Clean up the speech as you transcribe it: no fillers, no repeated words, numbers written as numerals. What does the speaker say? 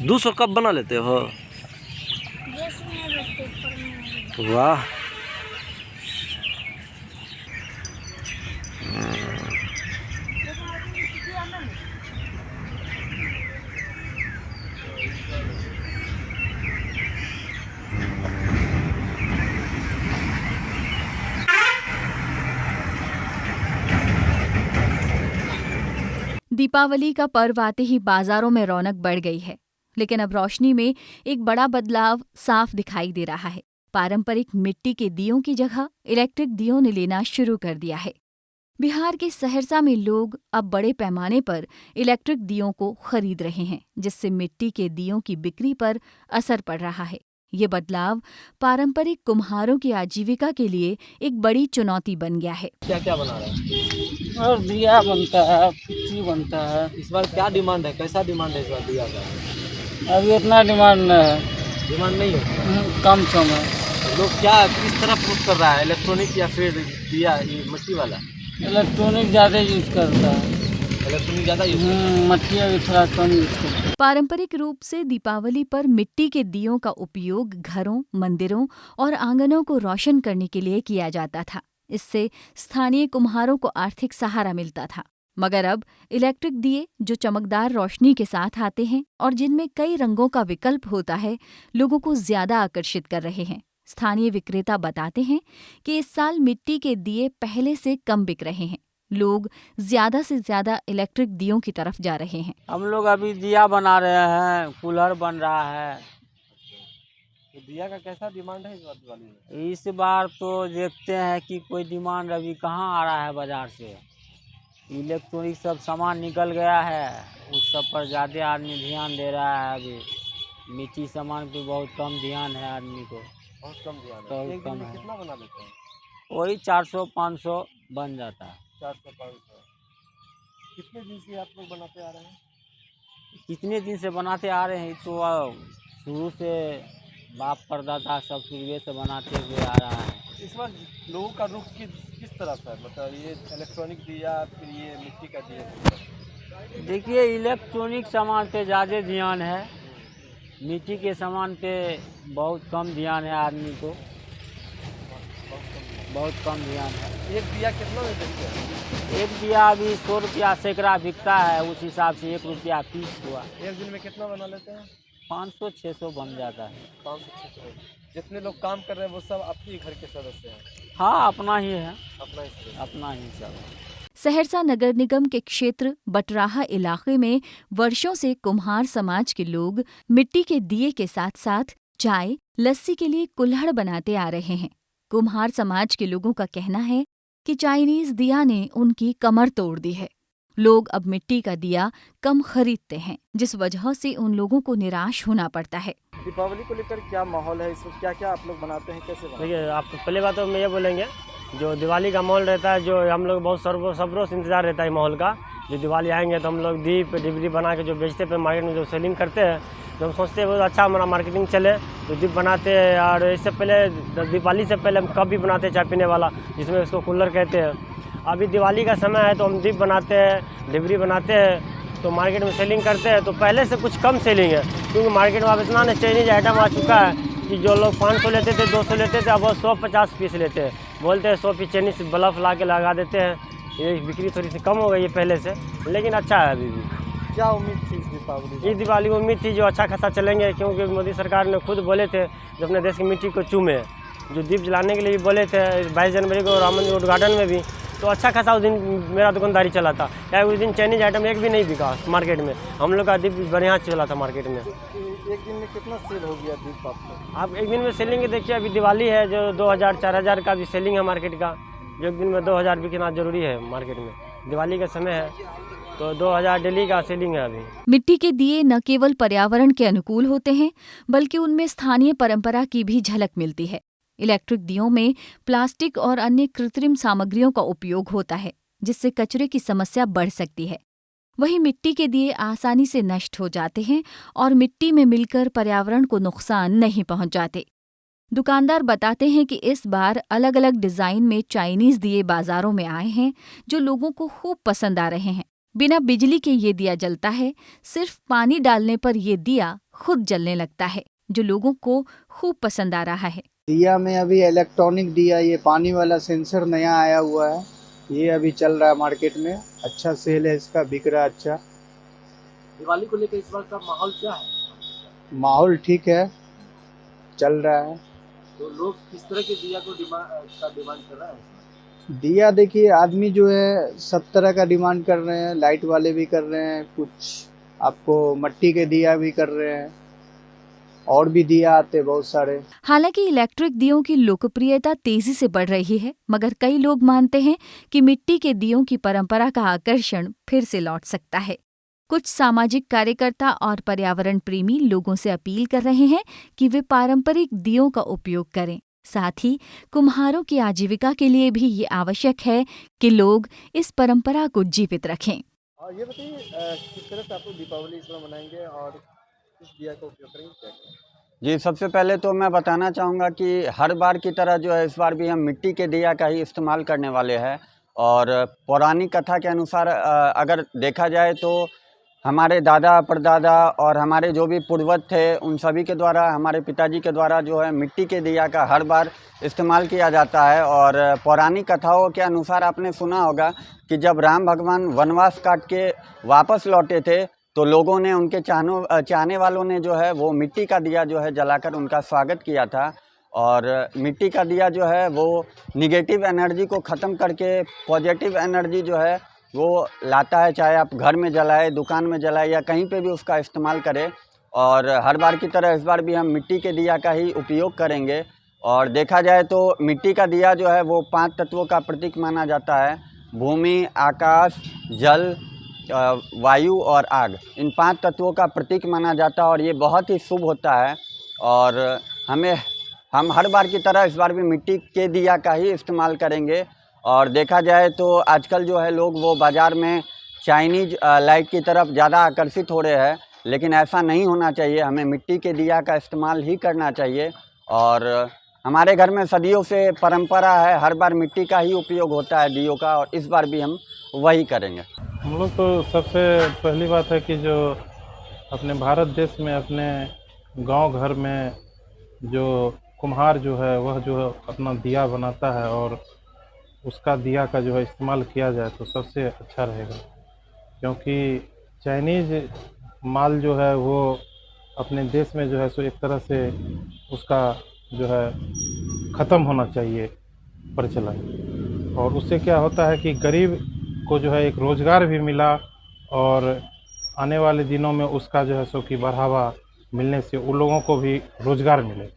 200 कब बना लेते हो? गैस में रखते पर में। वाह। दीपावली का पर्व आते ही बाजारों में रौनक बढ़ गई है, लेकिन अब रोशनी में एक बड़ा बदलाव साफ दिखाई दे रहा है। पारंपरिक मिट्टी के दियों की जगह इलेक्ट्रिक दियों ने लेना शुरू कर दिया है। बिहार के सहरसा में लोग अब बड़े पैमाने पर इलेक्ट्रिक दियों को खरीद रहे हैं, जिससे मिट्टी के दियों की बिक्री पर असर पड़ रहा है। ये बदलाव पारंपरिक कुम्हारों की आजीविका के लिए एक बड़ी चुनौती बन गया है। क्या क्या बना रहे हैं? और दिया बनता है, कुर्सी बनता है। इस बार क्या डिमांड है, कैसा डिमांड है इस बार दिया का? अभी उतना डिमांड नहीं है, डिमांड नहीं है। कम सम है। लोग क्या किस तरफ रुख कर रहा है, इलेक्ट्रॉनिक या फिर दिया ये मिट्टी वाला? इलेक्ट्रॉनिक ज़्यादा यूज करता है। इलेक्ट्रॉनिक ज़्यादा यूज मट्टी अभी थोड़ा कम यूज करता है। पारंपरिक रूप से दीपावली पर मिट्टी के दियों का उपयोग घरों, मंदिरों और आंगनों को रोशन करने के लिए किया जाता था। इससे स्थानीय कुम्हारों को आर्थिक सहारा मिलता था। मगर अब इलेक्ट्रिक दिए, जो चमकदार रोशनी के साथ आते हैं और जिनमें कई रंगों का विकल्प होता है, लोगों को ज्यादा आकर्षित कर रहे हैं। स्थानीय विक्रेता बताते हैं कि इस साल मिट्टी के दिए पहले से कम बिक रहे हैं। लोग ज्यादा से ज्यादा इलेक्ट्रिक दियों की तरफ जा रहे हैं। हम लोग अभी दिया बना रहे हैं, कूलर बन रहा है। तो दिया का कैसा डिमांड है इस बार दिवाली में? इस बार तो देखते हैं कि कोई डिमांड अभी कहाँ आ रहा है बाजार से। इलेक्ट्रॉनिक सब सामान निकल गया है, उस सब पर ज़्यादा आदमी ध्यान दे रहा है। अभी मिट्टी सामान पे बहुत कम ध्यान है आदमी को। बहुत कम दिया बहुत है। एक दिन कम में है। कितना बना लेते हैं? वही 400-500 बन जाता है। 400-500। कितने दिन से आप लोग बनाते आ रहे हैं? कितने दिन से बनाते आ रहे हैं, तो शुरू से बाप परदादा सब शुरू से बनाते हुए आ रहा है। इस बार लोगों का रुख किस तरफ है, मतलब ये इलेक्ट्रॉनिक दिया फिर ये मिट्टी का दिया? देखिए, इलेक्ट्रॉनिक सामान पे ज़्यादा ध्यान है, मिट्टी के सामान पे बहुत कम ध्यान है आदमी को। बहुत कम ध्यान है। एक दिया कितना में बेचते हैं? एक दिया अभी 100 रुपया सैकड़ा बिकता है, उस हिसाब से 1 रुपया पीस हुआ। एक दिन में कितना बना लेते हैं? 500-600 बन जाता है। 500-600। जितने लोग काम कर रहे हैं वो सब आपके घर के सदस्य हैं? हाँ, अपना ही है, अपना ही अपना ही सब। सहरसा नगर निगम के क्षेत्र बटराहा इलाके में वर्षों से कुम्हार समाज के लोग मिट्टी के दिए के साथ साथ चाय, लस्सी के लिए कुल्हड़ बनाते आ रहे हैं। कुम्हार समाज के लोगों का कहना है कि चाइनीज दिया ने उनकी कमर तोड़ दी है। लोग अब मिट्टी का दिया कम खरीदते हैं, जिस वजह से उन लोगों को निराश होना पड़ता है। दीपावली को लेकर क्या माहौल है, इसमें क्या क्या आप लोग बनाते हैं, कैसे बनाते हैं? देखिए, आप पहले बात तो मैं ये बोलेंगे, जो दिवाली का माहौल रहता है, जो हम लोग बहुत सबरों से इंतज़ार रहता है माहौल का। जो दिवाली आएंगे तो हम लोग दीप डिबरी बना के जो बेचते पे मार्केट में जो सेलिंग करते हैं, जो हम सोचते हैं बहुत अच्छा हमारा मार्केटिंग चले, तो दीप बनाते हैं। और इससे पहले दिवाली से पहले हम कप भी बनाते हैं चाय पीने वाला, जिसमें उसको कूलर कहते हैं। अभी दिवाली का समय है तो हम दीप बनाते हैं, डिबरी बनाते हैं, तो मार्केट में सेलिंग करते हैं। तो पहले से कुछ कम सेलिंग है, क्योंकि मार्केट में अब इतना ना चाइनीज आइटम आ चुका है कि जो लोग 500 लेते थे, 200 लेते थे, अब 150 पीस लेते हैं। बोलते हैं 100 पीस चाइनीज बल्ब ला के लगा देते हैं। ये बिक्री थोड़ी सी कम हो गई है पहले से, लेकिन अच्छा है अभी भी। क्या उम्मीद थी इस दीपावली? इस दिवाली को उम्मीद थी जो अच्छा खासा चलेंगे, क्योंकि मोदी सरकार ने खुद बोले थे जो अपने देश की मिट्टी को चूमे, जो दीप जलाने के लिए भी बोले थे 22 जनवरी को राम मंदिर उद्घाटन में भी। तो अच्छा खासा उस दिन मेरा दुकानदारी चला था, क्या उस दिन चाइनीज आइटम एक भी नहीं बिका मार्केट में। हम लोग का दीप बढ़िया चला था मार्केट में। एक दिन में कितना सेल हो गया दीप आपका? आप एक दिन में सेलिंग देखिए, अभी दिवाली है जो 2000-4000 का भी सेलिंग है मार्केट का, जो एक दिन में 2000 बिकना जरूरी है मार्केट में। दिवाली का समय है तो 2000 डेली का सेलिंग है अभी। मिट्टी के दिए न केवल पर्यावरण के अनुकूल होते हैं, बल्कि उनमें स्थानीय परंपरा की भी झलक मिलती है। इलेक्ट्रिक दियों में प्लास्टिक और अन्य कृत्रिम सामग्रियों का उपयोग होता है, जिससे कचरे की समस्या बढ़ सकती है। वहीं मिट्टी के दिए आसानी से नष्ट हो जाते हैं और मिट्टी में मिलकर पर्यावरण को नुकसान नहीं पहुंचाते। दुकानदार बताते हैं कि इस बार अलग अलग डिजाइन में चाइनीज दिए बाजारों में आए हैं, जो लोगों को खूब पसंद आ रहे हैं। बिना बिजली के ये दिया जलता है, सिर्फ पानी डालने पर ये दिया खुद जलने लगता है, जो लोगों को खूब पसंद आ रहा है। दिया में अभी इलेक्ट्रॉनिक दिया, ये पानी वाला सेंसर नया आया हुआ है, ये अभी चल रहा है मार्केट में, अच्छा सेल है इसका, बिक रहा है अच्छा। दिवाली को लेकर इस बार का माहौल क्या है? माहौल ठीक है, चल रहा है। तो लोग किस तरह के दिया को डिमांड कर रहे हैं? दिया देखिए, आदमी जो है सब तरह का डिमांड कर रहे हैं, लाइट वाले भी कर रहे हैं, कुछ आपको मट्टी के दिया भी कर रहे हैं, और भी दिया आते बहुत सारे। हालांकि इलेक्ट्रिक दियों की लोकप्रियता तेजी से बढ़ रही है, मगर कई लोग मानते हैं कि मिट्टी के दियों की परंपरा का आकर्षण फिर से लौट सकता है। कुछ सामाजिक कार्यकर्ता और पर्यावरण प्रेमी लोगों से अपील कर रहे हैं कि वे पारंपरिक दियों का उपयोग करें। साथ ही कुम्हारों की आजीविका के लिए भी ये आवश्यक है कि लोग इस परंपरा को जीवित रखें। और ये बताइए किस तरह से आप लोग दीपावली इस बार मनाएंगे और किस दिया का उपयोग करेंगे, क्या करेंगे? जी, सबसे पहले तो मैं बताना चाहूँगा कि हर बार की तरह जो है इस बार भी हम मिट्टी के दिया का ही इस्तेमाल करने वाले हैं। और पौराणिक कथा के अनुसार अगर देखा जाए तो हमारे दादा परदादा और हमारे जो भी पूर्वज थे उन सभी के द्वारा, हमारे पिताजी के द्वारा जो है मिट्टी के दिया का हर बार इस्तेमाल किया जाता है। और पौराणिक कथाओं के अनुसार आपने सुना होगा कि जब राम भगवान वनवास काट के वापस लौटे थे तो लोगों ने, उनके चाहने वालों ने जो है वो मिट्टी का दिया जो है जलाकर उनका स्वागत किया था। और मिट्टी का दिया जो है वो निगेटिव एनर्जी को ख़त्म करके पॉजिटिव एनर्जी जो है वो लाता है, चाहे आप घर में जलाए, दुकान में जलाए या कहीं पे भी उसका इस्तेमाल करें। और हर बार की तरह इस बार भी हम मिट्टी के दिया का ही उपयोग करेंगे। और देखा जाए तो मिट्टी का दिया जो है वो 5 तत्वों का प्रतीक माना जाता है। भूमि, आकाश, जल, वायु और आग, इन 5 तत्वों का प्रतीक माना जाता है और ये बहुत ही शुभ होता है। और हम हर बार की तरह इस बार भी मिट्टी के दिया का ही इस्तेमाल करेंगे। और देखा जाए तो आजकल जो है लोग वो बाज़ार में चाइनीज़ लाइट की तरफ ज़्यादा आकर्षित हो रहे हैं, लेकिन ऐसा नहीं होना चाहिए। हमें मिट्टी के दिया का इस्तेमाल ही करना चाहिए। और हमारे घर में सदियों से परंपरा है, हर बार मिट्टी का ही उपयोग होता है दियों का, और इस बार भी हम वही करेंगे। हम लोग तो सबसे पहली बात है कि जो अपने भारत देश में अपने गांव घर में जो कुम्हार जो है वह जो अपना दिया बनाता है और उसका दिया का जो है इस्तेमाल किया जाए तो सबसे अच्छा रहेगा। क्योंकि चाइनीज़ माल जो है वो अपने देश में जो है सो एक तरह से उसका जो है ख़त्म होना चाहिए प्रचलन। और उससे क्या होता है कि गरीब को जो है एक रोज़गार भी मिला और आने वाले दिनों में उसका जो है सो कि बढ़ावा मिलने से उन लोगों को भी रोज़गार मिले।